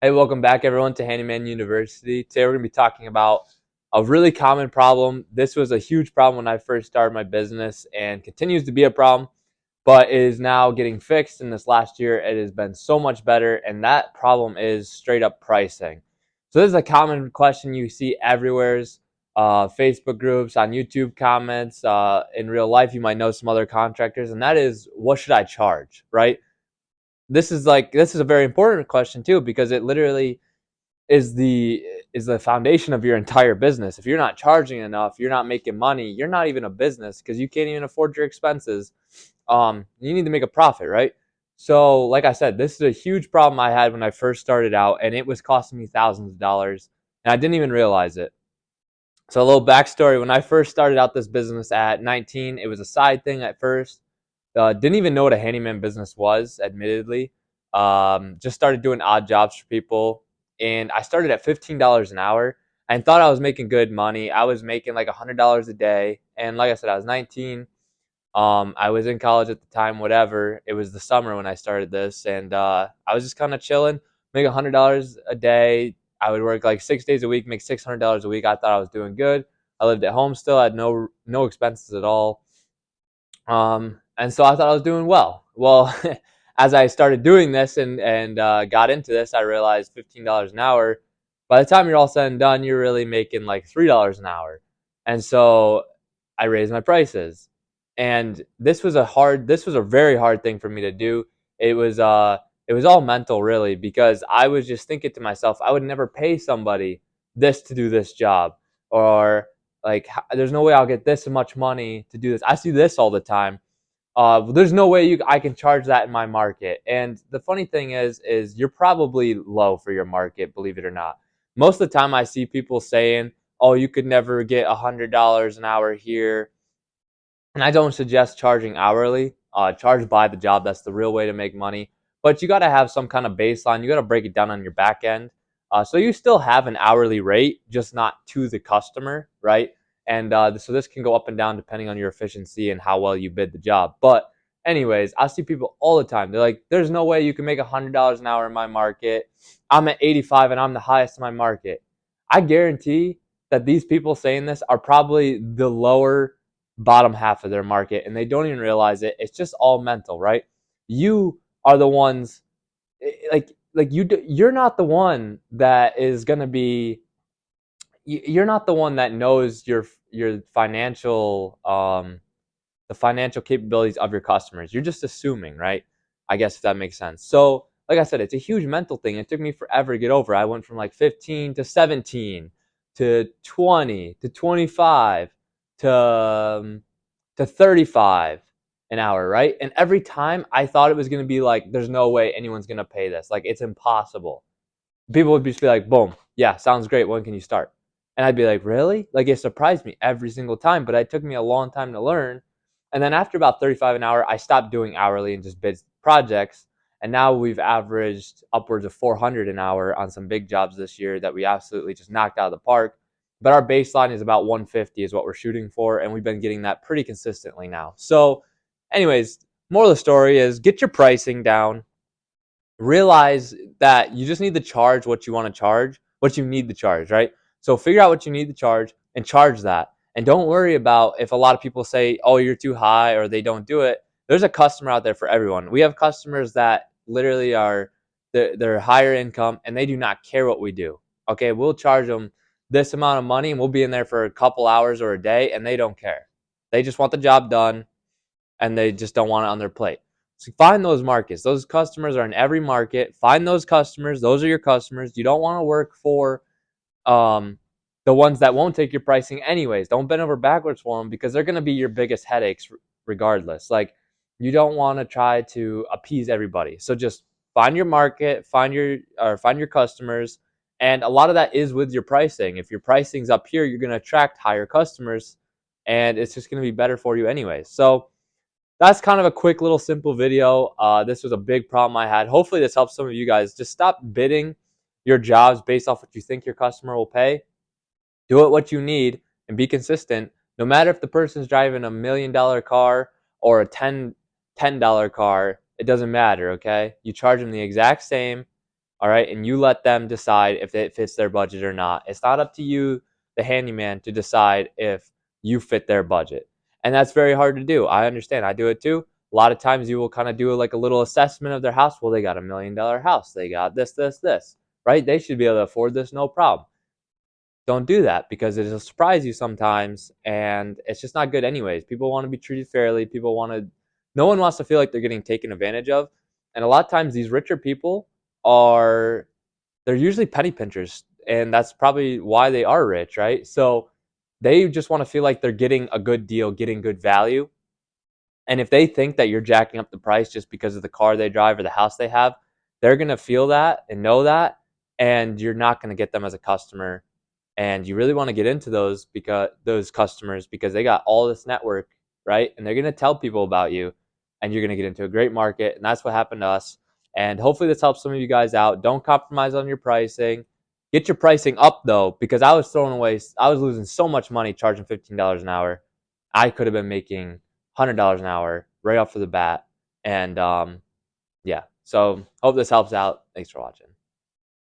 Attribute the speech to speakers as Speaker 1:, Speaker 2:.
Speaker 1: Hey, welcome back everyone to Handyman University. Today we're going to be talking about a really common problem. This was a huge problem when I first started my business and continues to be a problem, but is now getting fixed in this last year. It has been so much better, and that problem is straight up pricing. So this is a common question you see everywhere, Facebook groups, on YouTube comments, in real life you might know some other contractors, and that is, what should I charge, right? This is a very important question too, because it literally is the foundation of your entire business. If you're not charging enough, you're not making money, you're not even a business because you can't even afford your expenses. You need to make a profit, right? So like I said, this is a huge problem I had when I first started out, and it was costing me thousands of dollars, and I didn't even realize it. So a little backstory: when I first started out this business at 19, it was a side thing at first. Didn't even know what a handyman business was, admittedly. Just started doing odd jobs for people. And I started at $15 an hour and thought I was making good money. I was making like $100 a day. And like I said, I was 19. I was in college at the time, whatever. It was the summer when I started this. And I was just kind of chilling, make $100 a day. I would work like 6 days a week, make $600 a week. I thought I was doing good. I lived at home still, I had no expenses at all. And so I thought I was doing well. Well, as I started doing this and got into this, I realized $15 an hour. By the time you're all said and done, you're really making like $3 an hour. And so I raised my prices. And this was a very hard thing for me to do. It was all mental, really, because I was just thinking to myself, I would never pay somebody this to do this job, or like, there's no way I'll get this much money to do this. I see this all the time. There's no way I can charge that in my market. And the funny thing is you're probably low for your market, believe it or not. Most of the time, I see people saying, "Oh, you could never get $100 an hour here." And I don't suggest charging hourly. Charge by the job. That's the real way to make money. But you got to have some kind of baseline. You got to break it down on your back end. So you still have an hourly rate, just not to the customer, right? And so this can go up and down depending on your efficiency and how well you bid the job. But anyways, I see people all the time. They're like, "There's no way you can make $100 an hour in my market. I'm at 85 and I'm the highest in my market." I guarantee that these people saying this are probably the lower bottom half of their market, and they don't even realize it. It's just all mental, right? You are the ones, you're not the one that is going to be, you're not the one that knows your financial the financial capabilities of your customers. You're just assuming, right? I guess, if that makes sense. So like I said, it's a huge mental thing. It took me forever to get over. I went from like 15 to 17 to 20 to 25 to to 35 an hour, right? And every time I thought it was going to be like, there's no way anyone's going to pay this. Like, it's impossible. People would just be like, boom, yeah, sounds great. When can you start? And I'd be like, really? Like, it surprised me every single time, but it took me a long time to learn. And then after about 35 an hour, I stopped doing hourly and just bid projects. And now we've averaged upwards of 400 an hour on some big jobs this year that we absolutely just knocked out of the park. But our baseline is about 150 is what we're shooting for, and we've been getting that pretty consistently now. So anyways, moral of the story is, get your pricing down. Realize that you just need to charge what you want to charge, what you need to charge, right? So figure out what you need to charge and charge that. And don't worry about if a lot of people say, "Oh, you're too high," or they don't do it. There's a customer out there for everyone. We have customers that literally are, they're higher income and they do not care what we do. Okay, we'll charge them this amount of money and we'll be in there for a couple hours or a day, and they don't care. They just want the job done, and they just don't want it on their plate. So find those markets. Those customers are in every market. Find those customers. Those are your customers. You don't want to work for um, the ones that won't take your pricing anyways. Don't bend over backwards for them, because they're going to be your biggest headaches regardless. Like, you don't want to try to appease everybody. So just find your market, find your customers, and a lot of that is with your pricing. If your pricing's up here, you're going to attract higher customers, and it's just going to be better for you anyways. So that's kind of a quick little simple video. This was a big problem I had. Hopefully this helps some of you guys. Just stop bidding your jobs based off what you think your customer will pay. Do it what you need and be consistent. No matter if the person's driving $1 million car or a $10 car, it doesn't matter, okay? You charge them the exact same. all right, and you let them decide if it fits their budget or not. It's not up to you, the handyman, to decide if you fit their budget. And that's very hard to do. I understand. I do it too. A lot of times you will kind of do like a little assessment of their house. Well, they got $1 million house. They got this, right? They should be able to afford this, no problem. Don't do that because it'll surprise you sometimes, and it's just not good anyways. People want to be treated fairly. No one wants to feel like they're getting taken advantage of. And a lot of times these richer people are, they're usually penny pinchers, and that's probably why they are rich, right? So they just want to feel like they're getting a good deal, getting good value. And if they think that you're jacking up the price just because of the car they drive or the house they have, they're going to feel that and know that, and you're not going to get them as a customer. And you really want to get into those customers because they got all this network, right? And they're going to tell people about you, and you're going to get into a great market. And that's what happened to us. And hopefully this helps some of you guys out. Don't compromise on your pricing. Get your pricing up though, because I was losing so much money charging $15 an hour. I could have been making $100 an hour right off of the bat. And yeah, so hope this helps out. Thanks for watching.